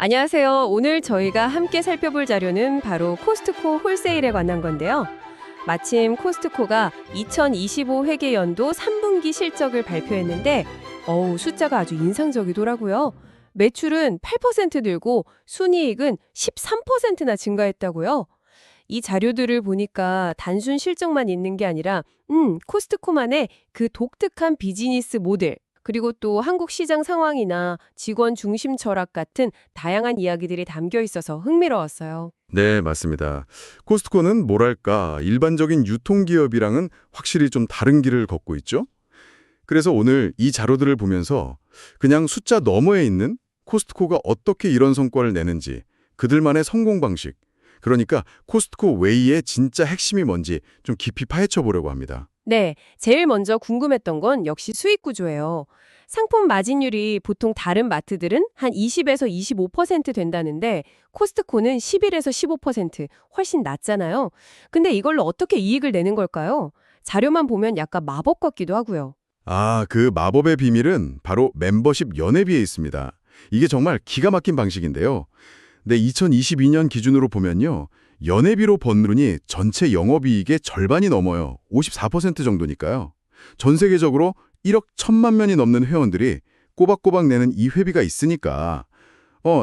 안녕하세요. 오늘 저희가 함께 살펴볼 자료는 바로 코스트코 홀세일에 관한 건데요. 마침 코스트코가 2025 회계연도 3분기 실적을 발표했는데 숫자가 아주 인상적이더라고요. 매출은 8% 늘고 순이익은 13%나 증가했다고요. 이 자료들을 보니까 단순 실적만 있는 게 아니라 코스트코만의 그 독특한 비즈니스 모델, 그리고 또 한국 시장 상황이나 직원 중심 철학 같은 다양한 이야기들이 담겨 있어서 흥미로웠어요. 네, 맞습니다. 코스트코는 뭐랄까, 일반적인 유통기업이랑은 확실히 좀 다른 길을 걷고 있죠? 그래서 오늘 이 자료들을 보면서 그냥 숫자 너머에 있는 코스트코가 어떻게 이런 성과를 내는지, 그들만의 성공 방식, 그러니까 코스트코 웨이의 진짜 핵심이 뭔지 좀 깊이 파헤쳐 보려고 합니다. 네, 제일 먼저 궁금했던 건 역시 수익 구조예요. 상품 마진율이 보통 다른 마트들은 한 20에서 25% 된다는데 코스트코는 11에서 15% 훨씬 낮잖아요. 근데 이걸로 어떻게 이익을 내는 걸까요? 자료만 보면 약간 마법 같기도 하고요. 그 마법의 비밀은 바로 멤버십 연회비에 있습니다. 이게 정말 기가 막힌 방식인데요. 네, 2022년 기준으로 보면요. 연회비로 번 돈이 전체 영업이익의 절반이 넘어요. 54% 정도니까요. 전 세계적으로 1억 1천만 명이 넘는 회원들이 꼬박꼬박 내는 이 회비가 있으니까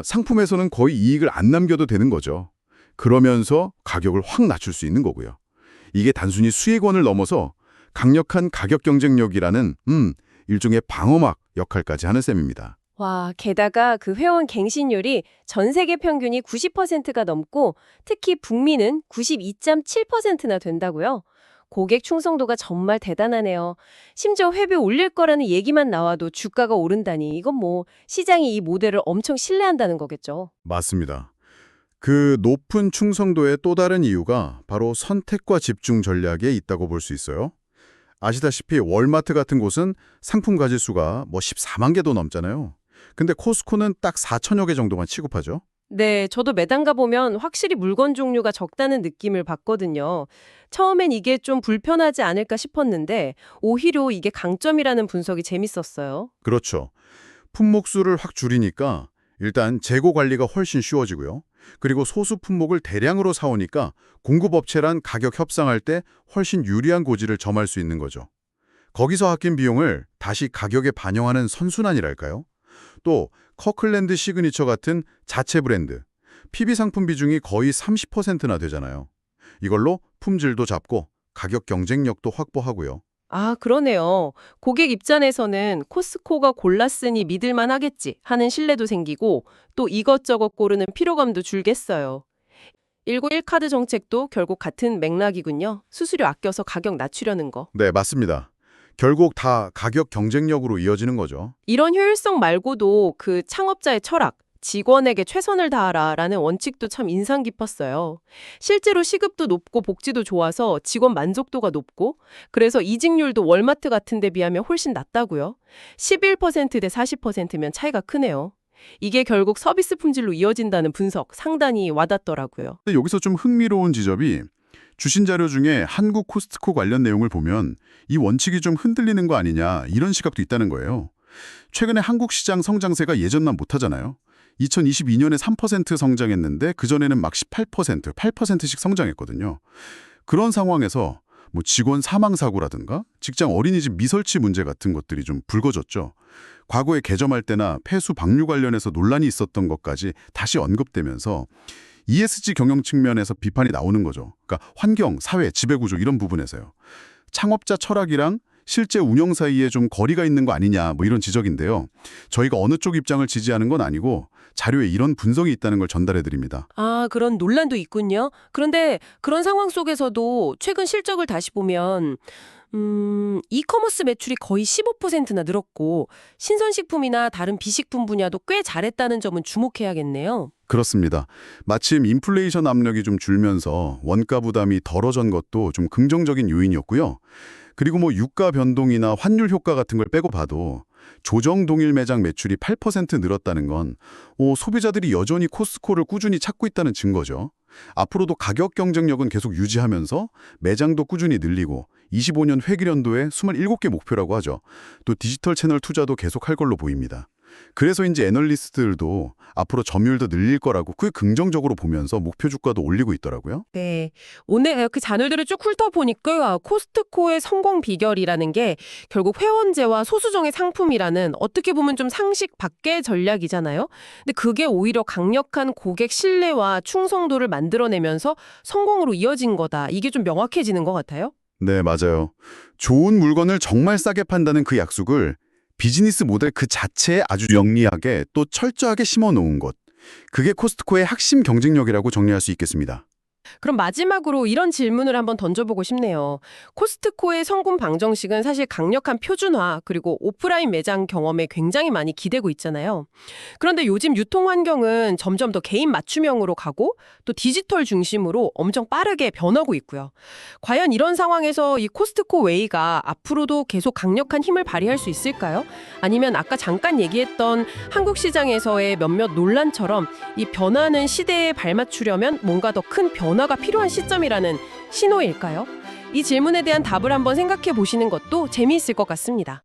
상품에서는 거의 이익을 안 남겨도 되는 거죠. 그러면서 가격을 확 낮출 수 있는 거고요. 이게 단순히 수익원을 넘어서 강력한 가격 경쟁력이라는 일종의 방어막 역할까지 하는 셈입니다. 와, 게다가 그 회원 갱신율이 전 세계 평균이 90%가 넘고 특히 북미는 92.7%나 된다고요. 고객 충성도가 정말 대단하네요. 심지어 회비 올릴 거라는 얘기만 나와도 주가가 오른다니 이건 뭐 시장이 이 모델을 엄청 신뢰한다는 거겠죠. 맞습니다. 그 높은 충성도의 또 다른 이유가 바로 선택과 집중 전략에 있다고 볼 수 있어요. 아시다시피 월마트 같은 곳은 상품 가짓수가 14만 개도 넘잖아요. 근데 코스코는 딱 4천여 개 정도만 취급하죠. 네, 저도 매장 가보면 확실히 물건 종류가 적다는 느낌을 받거든요. 처음엔 이게 좀 불편하지 않을까 싶었는데 오히려 이게 강점이라는 분석이 재밌었어요. 그렇죠. 품목 수를 확 줄이니까 일단 재고 관리가 훨씬 쉬워지고요. 그리고 소수 품목을 대량으로 사오니까 공급업체랑 가격 협상할 때 훨씬 유리한 고지를 점할 수 있는 거죠. 거기서 아낀 비용을 다시 가격에 반영하는 선순환이랄까요? 또 커클랜드 시그니처 같은 자체 브랜드, PB 상품 비중이 거의 30%나 되잖아요. 이걸로 품질도 잡고 가격 경쟁력도 확보하고요. 아, 그러네요. 고객 입장에서는 코스코가 골랐으니 믿을만 하겠지 하는 신뢰도 생기고 또 이것저것 고르는 피로감도 줄겠어요. 191 카드 정책도 결국 같은 맥락이군요. 수수료 아껴서 가격 낮추려는 거. 네, 맞습니다. 결국 다 가격 경쟁력으로 이어지는 거죠. 이런 효율성 말고도 그 창업자의 철학, 직원에게 최선을 다하라라는 원칙도 참 인상 깊었어요. 실제로 시급도 높고 복지도 좋아서 직원 만족도가 높고 그래서 이직률도 월마트 같은 데 비하면 훨씬 낮다고요. 11%대 40%면 차이가 크네요. 이게 결국 서비스 품질로 이어진다는 분석 상당히 와닿더라고요. 근데 여기서 좀 흥미로운 지점이 주신 자료 중에 한국 코스트코 관련 내용을 보면 이 원칙이 좀 흔들리는 거 아니냐 이런 시각도 있다는 거예요. 최근에 한국 시장 성장세가 예전만 못하잖아요. 2022년에 3% 성장했는데 그전에는 막 18%, 8%씩 성장했거든요. 그런 상황에서 직원 사망 사고라든가 직장 어린이집 미설치 문제 같은 것들이 좀 불거졌죠. 과거에 개점할 때나 폐수 방류 관련해서 논란이 있었던 것까지 다시 언급되면서 ESG 경영 측면에서 비판이 나오는 거죠. 그러니까 환경, 사회, 지배구조 이런 부분에서요. 창업자 철학이랑 실제 운영 사이에 좀 거리가 있는 거 아니냐 이런 지적인데요. 저희가 어느 쪽 입장을 지지하는 건 아니고 자료에 이런 분석이 있다는 걸 전달해 드립니다. 아, 그런 논란도 있군요. 그런데 그런 상황 속에서도 최근 실적을 다시 보면 이커머스 매출이 거의 15%나 늘었고 신선식품이나 다른 비식품 분야도 꽤 잘했다는 점은 주목해야겠네요. 그렇습니다. 마침 인플레이션 압력이 좀 줄면서 원가 부담이 덜어진 것도 좀 긍정적인 요인이었고요. 그리고 유가 변동이나 환율 효과 같은 걸 빼고 봐도 조정 동일 매장 매출이 8% 늘었다는 건 소비자들이 여전히 코스트코를 꾸준히 찾고 있다는 증거죠. 앞으로도 가격 경쟁력은 계속 유지하면서 매장도 꾸준히 늘리고 25년 회계연도에 27개 목표라고 하죠. 또 디지털 채널 투자도 계속할 걸로 보입니다. 그래서인지 애널리스트들도 앞으로 점유율도 늘릴 거라고 그게 긍정적으로 보면서 목표 주가도 올리고 있더라고요. 네. 오늘 그 자료들을 쭉 훑어보니까 코스트코의 성공 비결이라는 게 결국 회원제와 소수정의 상품이라는 어떻게 보면 좀 상식 밖의 전략이잖아요. 근데 그게 오히려 강력한 고객 신뢰와 충성도를 만들어내면서 성공으로 이어진 거다. 이게 좀 명확해지는 것 같아요. 네, 맞아요. 좋은 물건을 정말 싸게 판다는 그 약속을 비즈니스 모델 그 자체에 아주 영리하게 또 철저하게 심어 놓은 것. 그게 코스트코의 핵심 경쟁력이라고 정리할 수 있겠습니다. 그럼 마지막으로 이런 질문을 한번 던져보고 싶네요. 코스트코의 성공 방정식은 사실 강력한 표준화 그리고 오프라인 매장 경험에 굉장히 많이 기대고 있잖아요. 그런데 요즘 유통 환경은 점점 더 개인 맞춤형으로 가고 또 디지털 중심으로 엄청 빠르게 변하고 있고요. 과연 이런 상황에서 이 코스트코 웨이가 앞으로도 계속 강력한 힘을 발휘할 수 있을까요? 아니면 아까 잠깐 얘기했던 한국 시장에서의 몇몇 논란처럼 이 변화는 시대에 발맞추려면 뭔가 더 큰 변화가 필요한 시점이라는 신호일까요? 이 질문에 대한 답을 한번 생각해 보시는 것도 재미있을 것 같습니다.